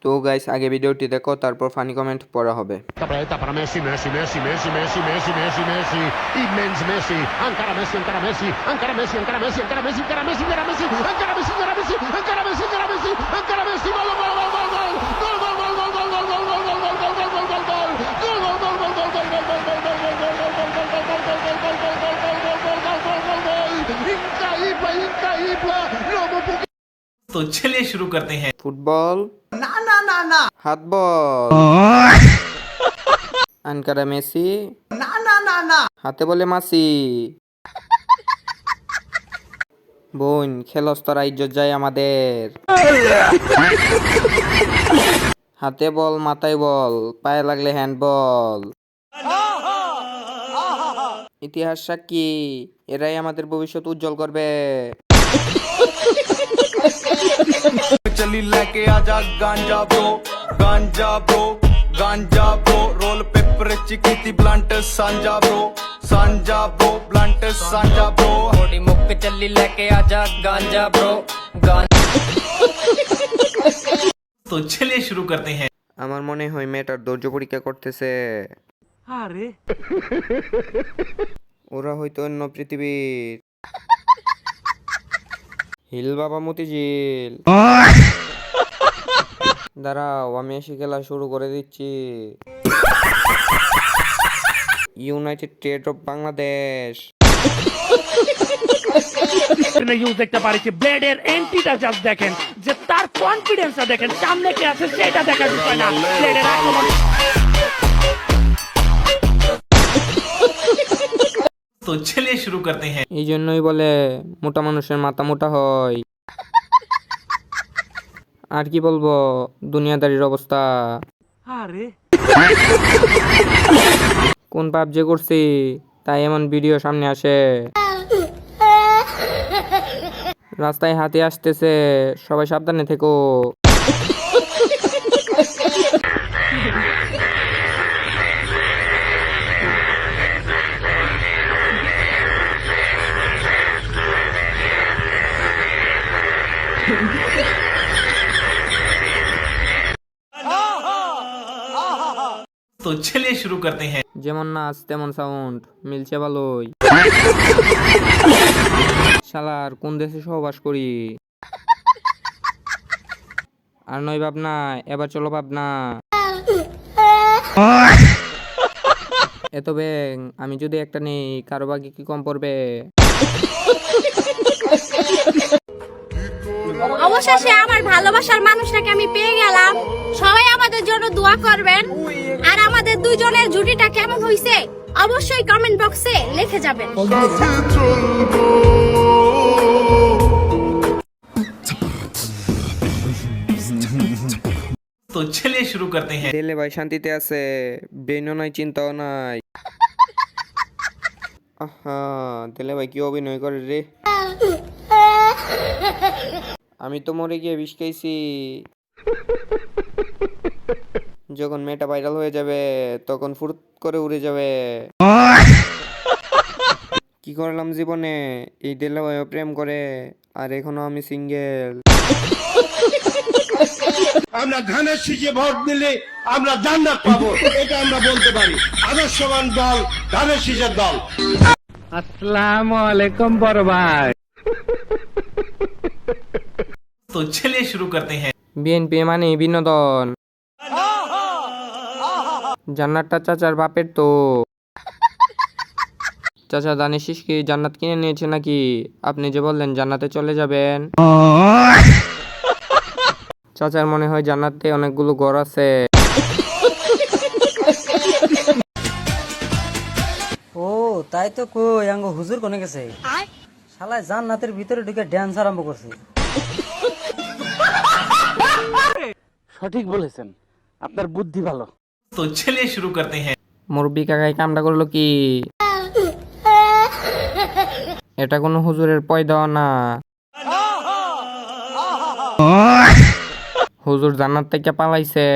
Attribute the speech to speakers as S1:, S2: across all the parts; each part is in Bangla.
S1: তো গাইস আগে ভিডিওটি দেখো, তারপর ফানি কমেন্ট পড়া হবে।
S2: Preta para Messi, Messi, Messi, Messi, Messi, Messi, Messi, Messi, immens Messi, encara Messi, encara Messi, encara Messi, encara Messi, encara Messi, encara Messi, encara Messi, encara Messi, encara Messi, encara Messi, encara Messi, encara Messi, gol, gol, gol, gol, gol, gol, gol, gol, gol, gol, gol, gol, gol, gol, gol, gol, gol, gol, gol,
S3: तो चलिए शुरू करते हैं।
S1: ফুটবল
S4: না না না না
S1: হাত বল, আনকারা মেসি
S4: না না না না
S1: হাতে বলে মাসি। বোন খেলস তোরা, ইজ্জত যায় আমাদের। হাতে বল, মাথায় বল, পায়ে লাগলে হ্যান্ডবল। ইতিহাস সাক্ষী, এরাই আমাদের ভবিষ্যৎ উজ্জ্বল করবে।
S5: चली लेके आजा गांजा ब्रो, गांजा ब्रो, गांजा ब्रो, रोल पेपर चिकी ब्लंट सांजा ब्रो, सांजा ब्रो, ब्लंट सांजा ब्रो, थोड़ी मुक्क चली लेके आजा गांजा ब्रो,
S3: तो चलिए शुरू करते हैं।
S1: আমার মনে হয় মেয়েটার ধৈর্য পরীক্ষা করতেছে।
S3: আরে
S1: ওরা হয়তো অন্য পৃথিবীর। হিল বাবা মতিঝিল, দাঁড়াও আমি এসে খেলা শুরু করে দিচ্ছি। United state of Bangladesh.
S6: Use দেখতে পারি ব্লেডের এন্ট্রিটা জাস্ট দেখেন, যে তার কনফিডেন্সটা দেখেন, সামনে কে আছে সেটা দেখার বিষয় না, ব্লেডের আক্রমণ।
S3: तो चलिए शुरू करते हैं।
S1: এই জন্যই বলে মোটা মানুষের মাথা মোটা হয়। আর কি বলবো, দুনিয়াদারির অবস্থা।
S6: আরে
S1: কোন পাপ যে করছি তাই এমন ভিডিও সামনে আসে। রাস্তায় হাতি আসতেছে, সবাই সাবধানে থেকো।
S3: तो चलिए शुरू करते हैं।
S1: যেমন নাচ তেমন সাউন্ড, মিলছে ভালোই। শালার কোন দেশে সহবাস করি। আর নয় ভাবনা, এবার চলো ভাবনা। এত ব্যাং আমি যদি একটা নেই, কারো ভাগে কি কম পড়বে?
S7: অবশেষে আমার ভালোবাসার মানুষটাকে আমি পেয়ে গেলাম। সবাই আমাদের জন্য দোয়া করবেন, আর আমাদের দুজনের জুটিটা কেমন হইছে অবশ্যই কমেন্ট বক্সে লিখে যাবেন।
S3: तो चलिए शुरू करते हैं।
S1: দিলে ভাই শান্তিতে আছে, ব্রেনও নাই, চিন্তাও নাই। আহা, দিলে ভাই কি অভিনয় করে রে। আমি তো মরে গিয়ে বিষ খাইছি। যখন মেয়েটা ভাইরাল হয়ে যাবে তখন ফুরুত করে উড়ে যাবে। কি করলাম জীবনে, এই দিলে ভাইও প্রেম করে আর এখনো আমি সিঙ্গেল।
S8: আমরা ধানের শীষে ভোট দিলে আমরা জান্নাত পাবো, এটা আমরা বলতে পারি। আদর্শবান দল ধানের শীষের দল।
S6: আসসালামু আলাইকুম বড় ভাই।
S3: तो चलिए शुरू करते हैं।
S1: বিএনপি মানে বিনোদন। জান্নাতটা চাচার বাপের তো। চাচা দানিশ কি জান্নাত কিনে নিয়েছে নাকি? আপনি যে বললেন জান্নাতে চলে যাবেন। চাচার মনে হয় জান্নাতে অনেকগুলো ঘর আছে।
S9: ও তাই তো কই আঙ্গ হুজুর কোনে গেছে, শালায় জান্নাতের ভিতরে ঢুকে ড্যান্স আরম্ভ করছে।
S6: সঠিক বলেছেন, আপনার বুদ্ধি ভালো।
S3: तो चलिए शुरू करते हैं।
S1: মুরব্বি কাকাই কামটা করলো কি? এটা কোনো হুজুরের পয় দেওয়া না। হুজুর জান্নাত থেকে পালাইছে।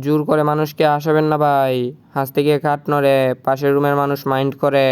S1: জোর করে মানুষকে আসাবেন না ভাই, হাসতে গিয়ে খাট নড়ে, পাশের রুমের মানুষ মাইন্ড করে।